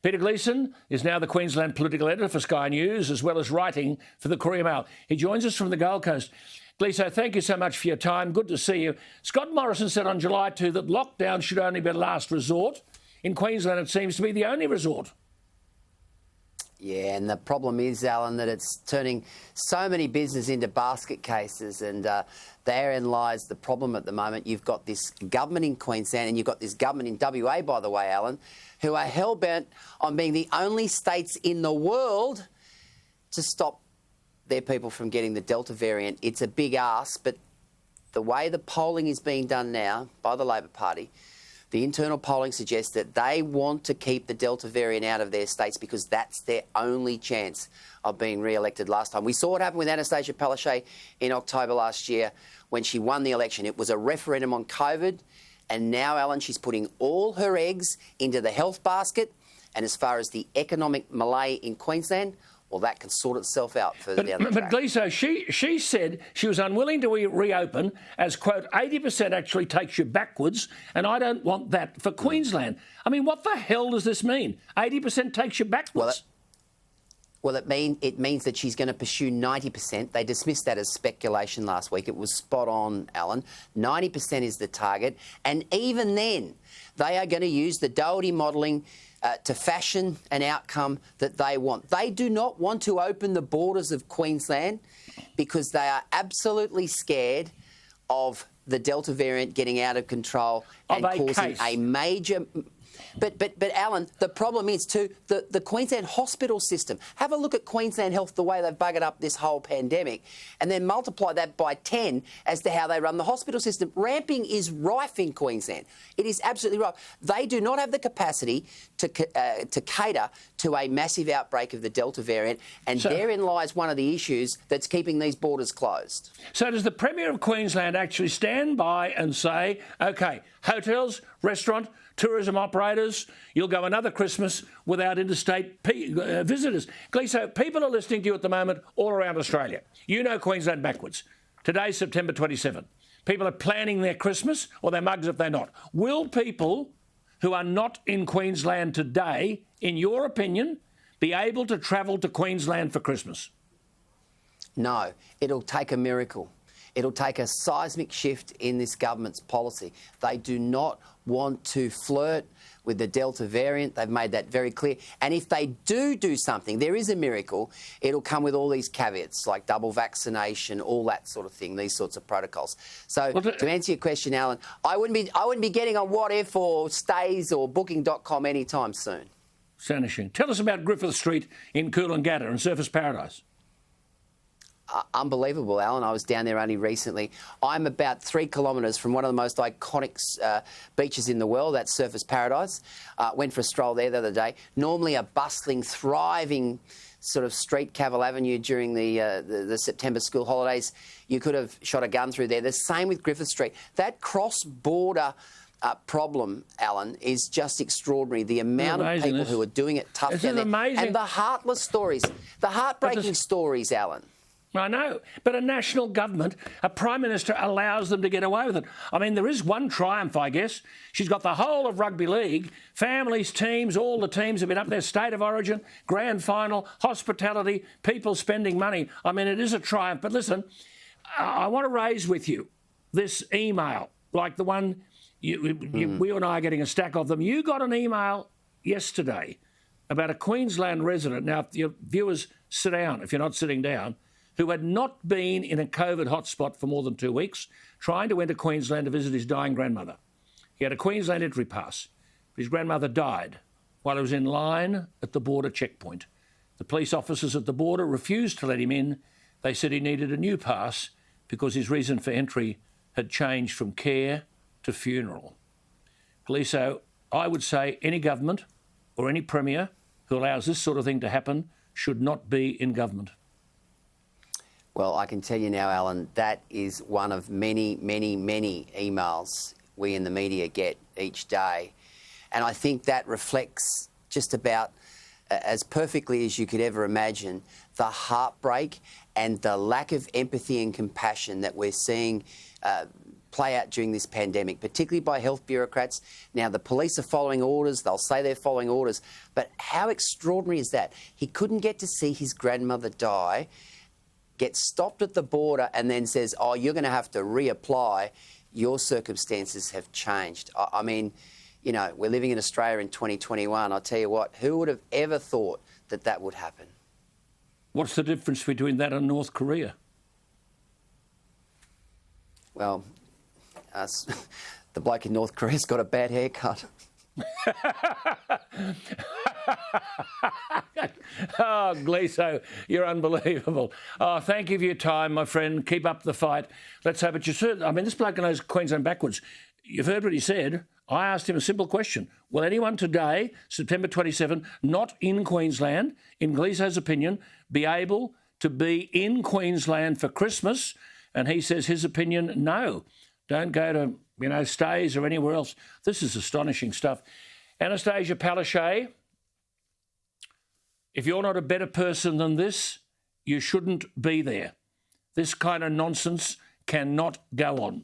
Peter Gleeson is now the Queensland political editor for Sky News, as well as writing for the Courier Mail. He joins us from the Gold Coast. Gleeson, thank you so much for your time. Good to see you. Scott Morrison said on July 2 that lockdown should only be a last resort. In Queensland, it seems to be the only resort. Yeah, and the problem is, Alan, that it's turning so many business into basket cases, and therein lies the problem at the moment. You've got this government in Queensland and you've got this government in WA, by the way, Alan, who are hell-bent on being the only states in the world to stop their people from getting the Delta variant. It's a big ask, but the way the polling is being done now by the Labor Party, the internal polling suggests that they want to keep the Delta variant out of their states because that's their only chance of being re-elected last time. We saw what happened with Anastasia Palaszczuk in October last year when she won the election. It was a referendum on COVID, and now, Alan, she's putting all her eggs into the health basket. And as far as the economic melee in Queensland, well, that can sort itself out further down the track. But Gleeson, she said she was unwilling to reopen as, quote, 80% actually takes you backwards, and I don't want that for Queensland. I mean, what the hell does this mean? 80% takes you backwards? Well, it means that she's going to pursue 90%. They dismissed that as speculation last week. It was spot on, Alan. 90% is the target. And even then, they are going to use the Doherty modelling to fashion an outcome that they want. They do not want to open the borders of Queensland because they are absolutely scared of the Delta variant getting out of control and causing a major... But Alan, the problem is too the Queensland hospital system. Have a look at Queensland Health, the way they've buggered up this whole pandemic, and then multiply that by 10 as to how they run the hospital system. Ramping is rife in Queensland. It is absolutely rife. They do not have the capacity to cater to a massive outbreak of the Delta variant, and therein lies one of the issues that's keeping these borders closed. So does the Premier of Queensland actually stand by and say, OK, hotels, restaurant, tourism operators, you'll go another Christmas without interstate visitors? Gleeson, people are listening to you at the moment all around Australia. You know Queensland backwards. Today's September 27. People are planning their Christmas, or their mugs if they're not. Will people who are not in Queensland today, in your opinion, be able to travel to Queensland for Christmas? No, it'll take a miracle. It'll take a seismic shift in this government's policy. They do not want to flirt with the Delta variant. They've made that very clear. And if they do something, there is a miracle, it'll come with all these caveats like double vaccination, all that sort of thing, these sorts of protocols. So to answer your question, Alan, I wouldn't be getting on What If or Stays or Booking.com anytime soon. Astonishing. Tell us about Griffith Street in Coolangatta and Surfers Paradise. Unbelievable, Alan. I was down there only recently. I'm about 3 kilometres from one of the most iconic beaches in the world, that's Surfers Paradise. Went for a stroll there the other day. Normally a bustling, thriving sort of street, Cavill Avenue, during the September school holidays. You could have shot a gun through there. The same with Griffith Street. That cross-border problem, Alan, is just extraordinary. The amount of people who are doing it tough down there. Amazing. And the heartless stories, the heartbreaking stories, Alan. I know, but a national government, a Prime Minister allows them to get away with it. I mean, there is one triumph, I guess. She's got the whole of rugby league, families, teams, all the teams have been up there, state of origin, grand final, hospitality, people spending money. I mean, it is a triumph. But listen, I want to raise with you this email, like the one we and I are getting a stack of them. You got an email yesterday about a Queensland resident. Now, if your viewers sit down, if you're not sitting down, who had not been in a COVID hotspot for more than 2 weeks, trying to enter Queensland to visit his dying grandmother. He had a Queensland entry pass, but his grandmother died while he was in line at the border checkpoint. The police officers at the border refused to let him in. They said he needed a new pass because his reason for entry had changed from care to funeral. Gleeson, I would say any government or any Premier who allows this sort of thing to happen should not be in government. Well, I can tell you now, Alan, that is one of many, many, many emails we in the media get each day. And I think that reflects just about as perfectly as you could ever imagine the heartbreak and the lack of empathy and compassion that we're seeing play out during this pandemic, particularly by health bureaucrats. Now, the police are following orders. They'll say they're following orders. But how extraordinary is that? He couldn't get to see his grandmother die, gets stopped at the border and then says, oh, you're going to have to reapply. Your circumstances have changed. I mean, you know, we're living in Australia in 2021. I'll tell you what, who would have ever thought that that would happen? What's the difference between that and North Korea? Well, the bloke in North Korea's got a bad haircut. Oh, Gleeson, you're unbelievable. Oh, thank you for your time, my friend. Keep up the fight. Let's hope it's your... I mean, this bloke knows Queensland backwards. You've heard what he said. I asked him a simple question. Will anyone today, September 27, not in Queensland, in Gleeson's opinion, be able to be in Queensland for Christmas? And he says his opinion, no. Don't go to, you know, Stays or anywhere else. This is astonishing stuff. Anastasia Palaszczuk, if you're not a better person than this, you shouldn't be there. This kind of nonsense cannot go on.